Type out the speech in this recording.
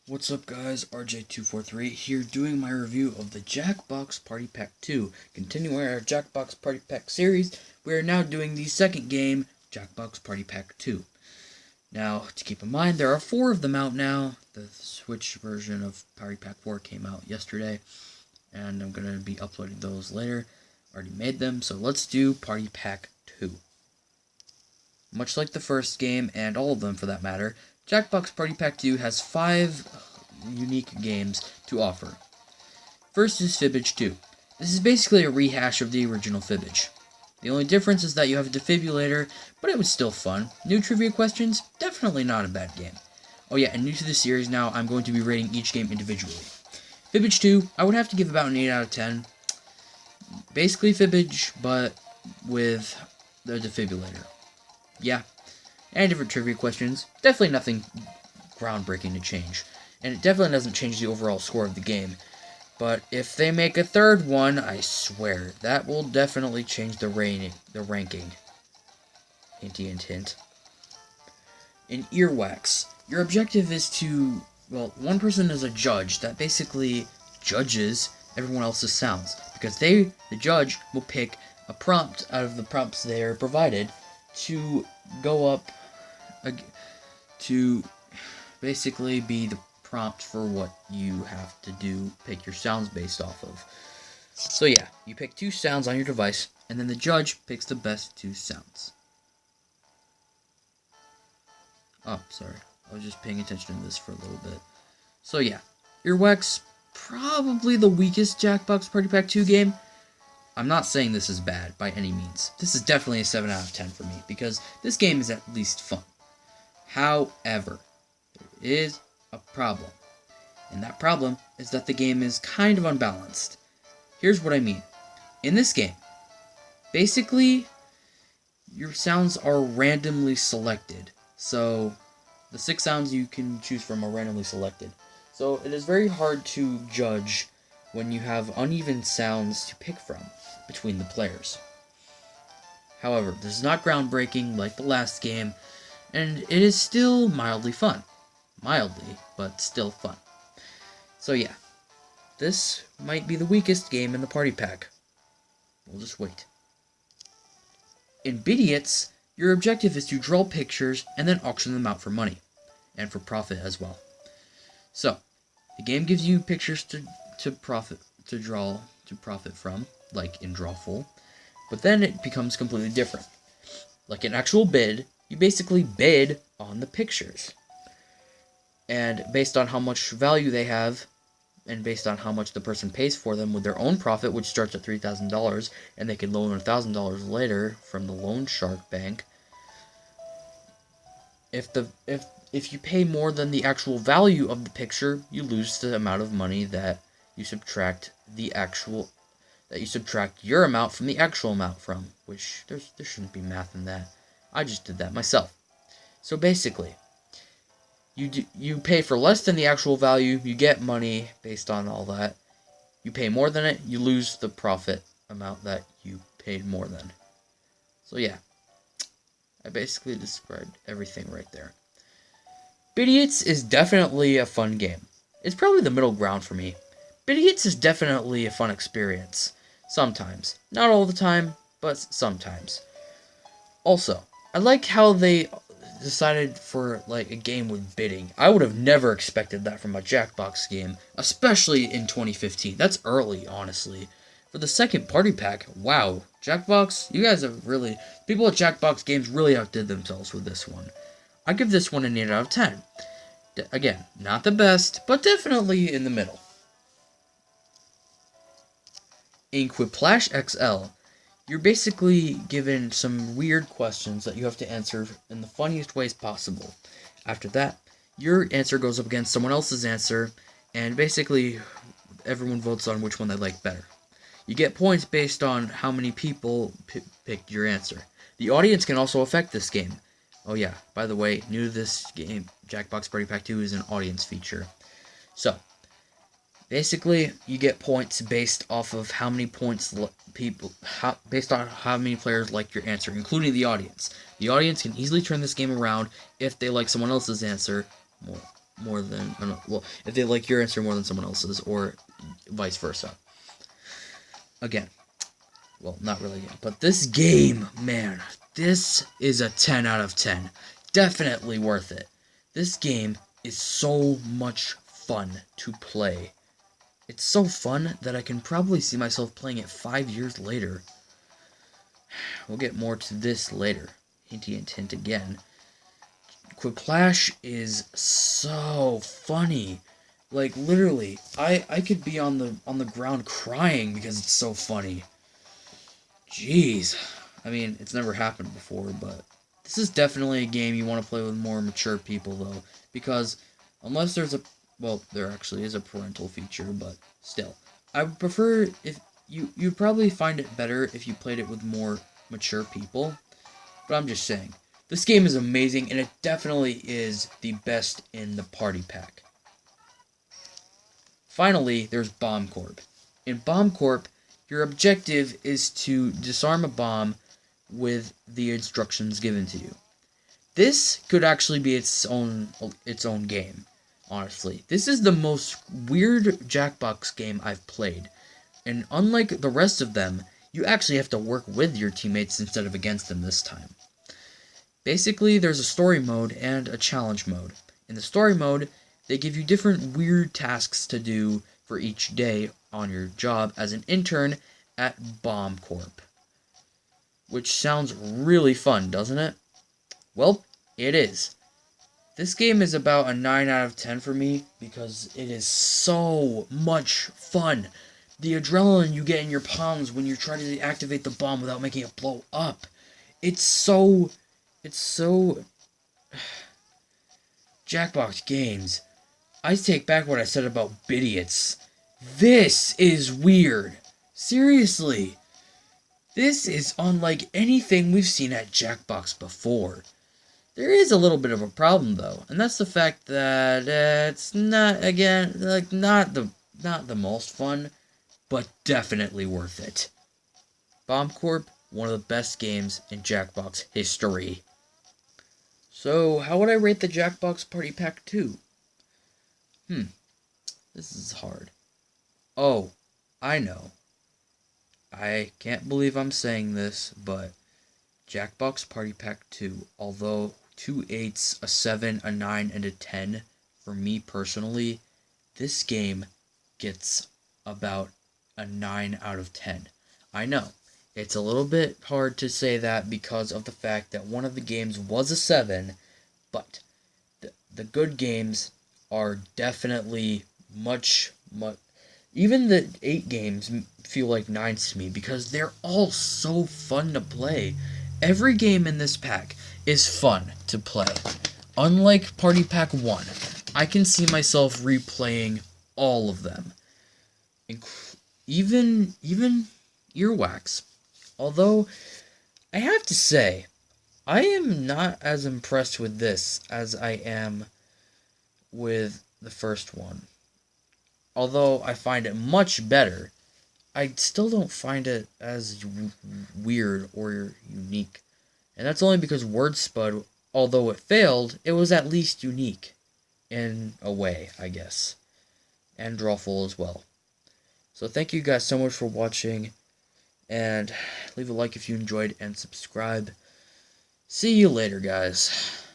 What's up guys, RJ243 here doing my review of the Jackbox Party Pack 2. Continuing our Jackbox Party Pack series, we are now doing the second game, Jackbox Party Pack 2. Now, to keep in mind, there are 4 of them out now. The Switch version of Party Pack 4 came out yesterday, and I'm going to be uploading those later. Already made them, so let's do Party Pack 2. Much like the first game, and all of them for that matter, Jackbox Party Pack 2 has 5 unique games to offer. First is Fibbage 2. This is basically a rehash of the original Fibbage. The only difference is that you have a defibrillator, but it was still fun. New trivia questions? Definitely not a bad game. Oh yeah, and new to the series now, I'm going to be rating each game individually. Fibbage 2, I would have to give about an 8 out of 10. Basically Fibbage, but with the defibrillator. Yeah. And different trivia questions. Definitely nothing groundbreaking to change. And it definitely doesn't change the overall score of the game. But if they make a third one, I swear, that will definitely change the ranking. Hinty hint hint. In Earwax, your objective is to, well, one person is a judge that basically judges everyone else's sounds. Because the judge, will pick a prompt out of the prompts they are provided to go up to basically be the prompt for what you have to do, pick your sounds based off of. So yeah, you pick 2 sounds on your device, and then the judge picks the best 2 sounds. Oh, sorry. I was just paying attention to this for a little bit. So yeah, Earwax, probably the weakest Jackbox Party Pack 2 game. I'm not saying this is bad by any means. This is definitely a 7 out of 10 for me, because this game is at least fun. However, there is a problem. And that problem is that the game is kind of unbalanced. Here's what I mean. In this game, basically, your sounds are randomly selected. So, the 6 sounds you can choose from are randomly selected. So, it is very hard to judge when you have uneven sounds to pick from between the players. However, this is not groundbreaking like the last game, and it is still mildly fun. Mildly, but still fun. So yeah, this might be the weakest game in the party pack. We'll just wait. In Bidiots, your objective is to draw pictures and then auction them out for money, and for profit as well. So, the game gives you pictures to profit from, like in Drawful, but then it becomes completely different. Like an actual bid, you basically bid on the pictures. And based on how much value they have, and based on how much the person pays for them with their own profit, which starts at $3,000, and they can loan $1,000 later from the loan shark bank. If you pay more than the actual value of the picture, you lose the amount of money that you subtract your amount from the actual amount from, which there shouldn't be math in that. I just did that myself. So basically, you pay for less than the actual value, you get money based on all that. You pay more than it, you lose the profit amount that you paid more than. So yeah, I basically described everything right there. Bidiots is definitely a fun game. It's probably the middle ground for me. Bidiots is definitely a fun experience. Sometimes. Not all the time, but sometimes. Also, I like how they decided for like a game with bidding. I would have never expected that from a Jackbox game, especially in 2015. That's early, honestly. For the second party pack, wow. Jackbox, you guys have really... People at Jackbox Games really outdid themselves with this one. I give this one an 8 out of 10. Again, not the best, but definitely in the middle. In Quiplash XL, you're basically given some weird questions that you have to answer in the funniest ways possible. After that, your answer goes up against someone else's answer, and basically everyone votes on which one they like better. You get points based on how many people picked your answer. The audience can also affect this game. Oh yeah, by the way, new to this game, Jackbox Party Pack 2 is an audience feature. So, basically, you get points based off of how many points based on how many players like your answer, including the audience. The audience can easily turn this game around if they like someone else's answer more than, well, if they like your answer more than someone else's, or vice versa. Again, well, not really yet, but this game, man, this is a 10 out of 10. Definitely worth it. This game is so much fun to play. It's so fun that I can probably see myself playing it 5 years later. We'll get more to this later. Hinty and hint again. Quiplash is so funny. Like, literally, I could be on the ground crying because it's so funny. Jeez. I mean, it's never happened before, but this is definitely a game you want to play with more mature people, though, because unless there's a, well, there actually is a parental feature, but still, I would prefer if you'd probably find it better if you played it with more mature people, but I'm just saying, this game is amazing, and it definitely is the best in the party pack. Finally, there's Bomb Corp. In Bomb Corp, your objective is to disarm a bomb with the instructions given to you. This could actually be its own game, honestly. This is the most weird Jackbox game I've played. And unlike the rest of them, you actually have to work with your teammates instead of against them this time. Basically, there's a story mode and a challenge mode. In the story mode, they give you different weird tasks to do for each day on your job as an intern at Bomb Corp. Which sounds really fun, doesn't it? Well, it is. This game is about a 9 out of 10 for me because it is so much fun. The adrenaline you get in your palms when you're trying to activate the bomb without making it blow up. It's so Jackbox games. I take back what I said about Bidiots. This is weird. Seriously. This is unlike anything we've seen at Jackbox before. There is a little bit of a problem though, and that's the fact that it's not, again, like not the most fun, but definitely worth it. Bomb Corp, one of the best games in Jackbox history. So, how would I rate the Jackbox Party Pack 2? This is hard. Oh, I know. I can't believe I'm saying this, but Jackbox Party Pack 2, although 2 8s, a 7, a 9, and a 10, for me personally, this game gets about a 9 out of 10. I know, it's a little bit hard to say that because of the fact that one of the games was a 7, but the good games are definitely much, even the 8 games feel like 9s to me because they're all so fun to play. Every game in this pack is fun to play. Unlike Party Pack 1, I can see myself replaying all of them. Even Earwax. Although, I have to say, I am not as impressed with this as I am with the first one. Although I find it much better, I still don't find it as weird or unique. And that's only because Word Spud, although it failed, it was at least unique. In a way, I guess. And Drawful as well. So thank you guys so much for watching. And leave a like if you enjoyed and subscribe. See you later, guys.